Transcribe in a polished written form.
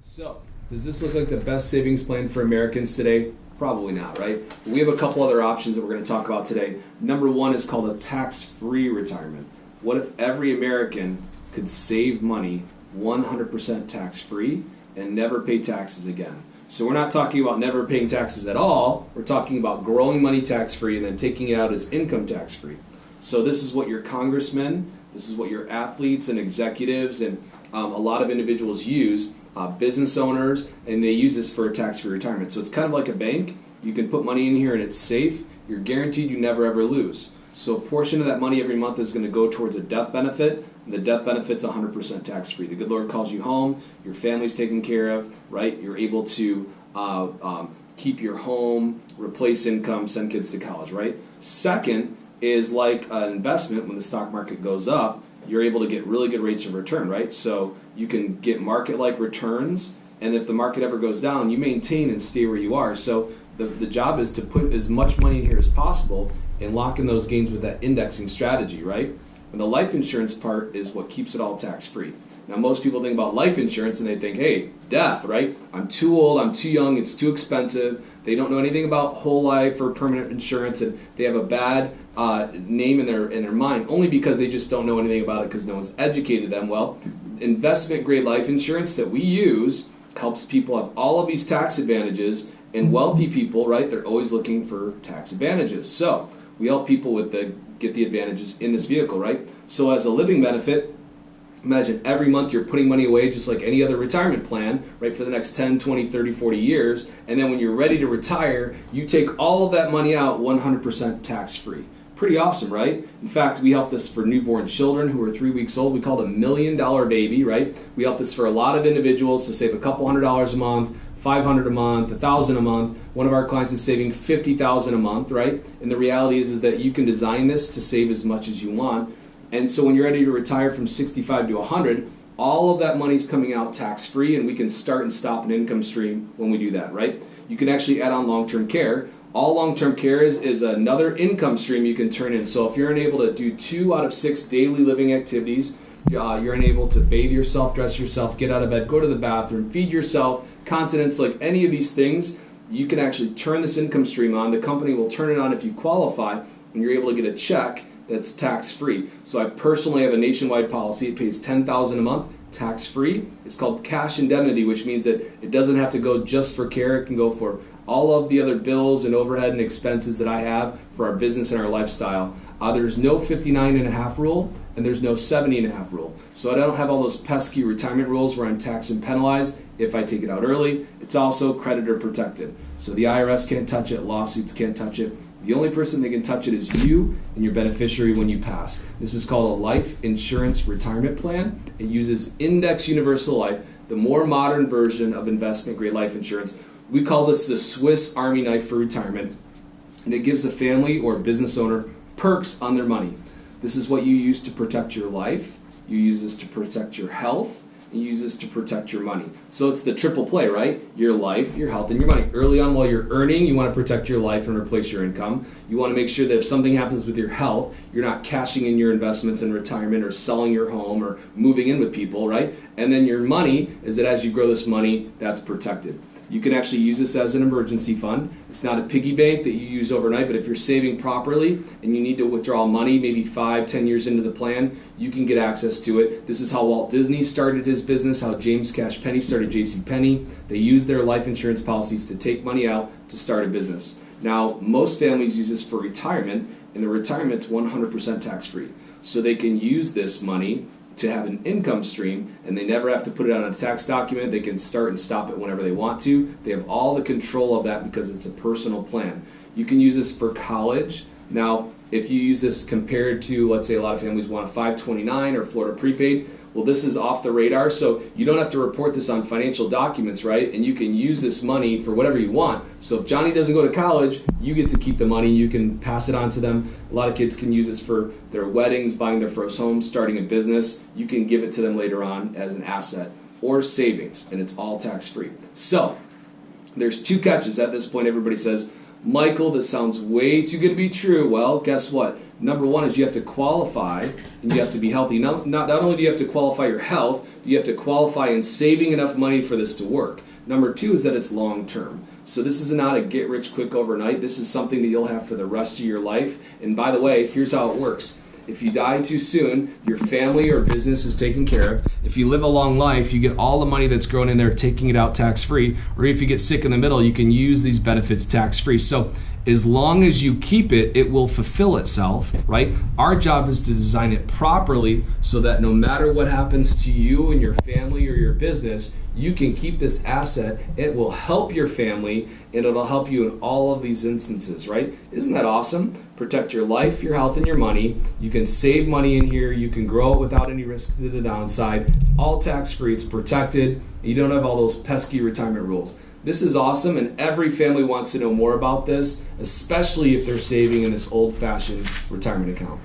So, does this look like the best savings plan for Americans today? Probably not, right? We have a couple other options that we're going to talk about today. Number one is called a tax-free retirement. What if every American could save money 100% tax-free and never pay taxes again? So we're not talking about never paying taxes at all. We're talking about growing money tax-free and then taking it out as income tax-free. So this is what your congressmen, this is what your athletes and executives and a lot of individuals use, business owners, and they use this for a tax-free retirement. So it's kind of like a bank. You can put money in here and it's safe. You're guaranteed you never ever lose. So a portion of that money every month is going to go towards a death benefit. And the death benefit's 100% tax-free. The good Lord calls you home. Your family's taken care of, right? You're able to keep your home, replace income, send kids to college, right? Second is like an investment. When the stock market goes up, you're able to get really good rates of return, right? So you can get market-like returns, and if the market ever goes down, you maintain and stay where you are. So the job is to put as much money in here as possible and lock in those gains with that indexing strategy, right? And the life insurance part is what keeps it all tax-free. Now, most people think about life insurance and they think, hey, death, right? I'm too old, I'm too young, it's too expensive. They don't know anything about whole life or permanent insurance, and they have a bad name in their mind only because they just don't know anything about it because no one's educated them. Well, investment-grade life insurance that we use helps people have all of these tax advantages, and wealthy people, right, they're always looking for tax advantages. So we help people get the advantages in this vehicle, right? So as a living benefit, imagine every month you're putting money away just like any other retirement plan, right, for the next 10, 20, 30, 40 years. And then when you're ready to retire, you take all of that money out 100% tax-free. Pretty awesome, right? In fact, we help this for newborn children who are 3 weeks old. We call it $1 million baby, right? We help this for a lot of individuals to save a couple $100 a month, $500 a month, $1,000 a month. One of our clients is saving $50,000 a month, right? And the reality is that you can design this to save as much as you want. And so when you're ready to retire from 65 to 100, all of that money is coming out tax-free, and we can start and stop an income stream when we do that, right? You can actually add on long-term care. All long-term care is another income stream you can turn in. So if you're unable to do 2 out of 6 daily living activities, you're unable to bathe yourself, dress yourself, get out of bed, go to the bathroom, feed yourself, continence, like any of these things, you can actually turn this income stream on. The company will turn it on if you qualify, and you're able to get a check that's tax-free. So I personally have a nationwide policy. It pays $10,000 a month, tax-free. It's called cash indemnity, which means that it doesn't have to go just for care. It can go for all of the other bills and overhead and expenses that I have for our business and our lifestyle. There's no 59.5 rule, and there's no 70.5 rule. So I don't have all those pesky retirement rules where I'm taxed and penalized if I take it out early. It's also creditor protected. So the IRS can't touch it, lawsuits can't touch it. The only person that can touch it is you and your beneficiary when you pass. This is called a life insurance retirement plan. It uses Index Universal Life, the more modern version of investment-grade life insurance. We call this the Swiss Army knife for retirement, and it gives a family or a business owner perks on their money. This is what you use to protect your life, you use this to protect your health, and you use this to protect your money. So it's the triple play, right? Your life, your health, and your money. Early on while you're earning, you want to protect your life and replace your income. You want to make sure that if something happens with your health, you're not cashing in your investments in retirement or selling your home or moving in with people, right? And then your money is that as you grow this money, that's protected. You can actually use this as an emergency fund. It's not a piggy bank that you use overnight, but if you're saving properly and you need to withdraw money maybe 5-10 years into the plan, you can get access to it. This is how Walt Disney started his business, how James Cash Penney started JCPenney. They use their life insurance policies to take money out to start a business. Now, most families use this for retirement, and the retirement's 100% tax-free. So they can use this money to have an income stream, and they never have to put it on a tax document. They can start and stop it whenever they want to. They have all the control of that because it's a personal plan. You can use this for college. Now, if you use this compared to, let's say a lot of families want a 529 or Florida prepaid, well, this is off the radar, so you don't have to report this on financial documents, right? And you can use this money for whatever you want. So if Johnny doesn't go to college, you get to keep the money. You can pass it on to them. A lot of kids can use this for their weddings, buying their first home, starting a business. You can give it to them later on as an asset or savings, and it's all tax-free. So there's 2 catches. At this point, everybody says, Michael, this sounds way too good to be true. Well, guess what? Number one is you have to qualify and you have to be healthy. Not only do you have to qualify your health, you have to qualify in saving enough money for this to work. Number two is that it's long term. So this is not a get rich quick overnight. This is something that you'll have for the rest of your life. And by the way, here's how it works. If you die too soon, your family or business is taken care of. If you live a long life, you get all the money that's grown in there, taking it out tax-free. Or if you get sick in the middle, you can use these benefits tax-free. So as long as you keep it, it will fulfill itself, right? Our job is to design it properly so that no matter what happens to you and your family or your business, you can keep this asset. It will help your family, and it'll help you in all of these instances, right? Isn't that awesome? Protect your life, your health, and your money. You can save money in here. You can grow it without any risk to the downside. It's all tax-free. It's protected. You don't have all those pesky retirement rules. This is awesome, and every family wants to know more about this, especially if they're saving in this old-fashioned retirement account.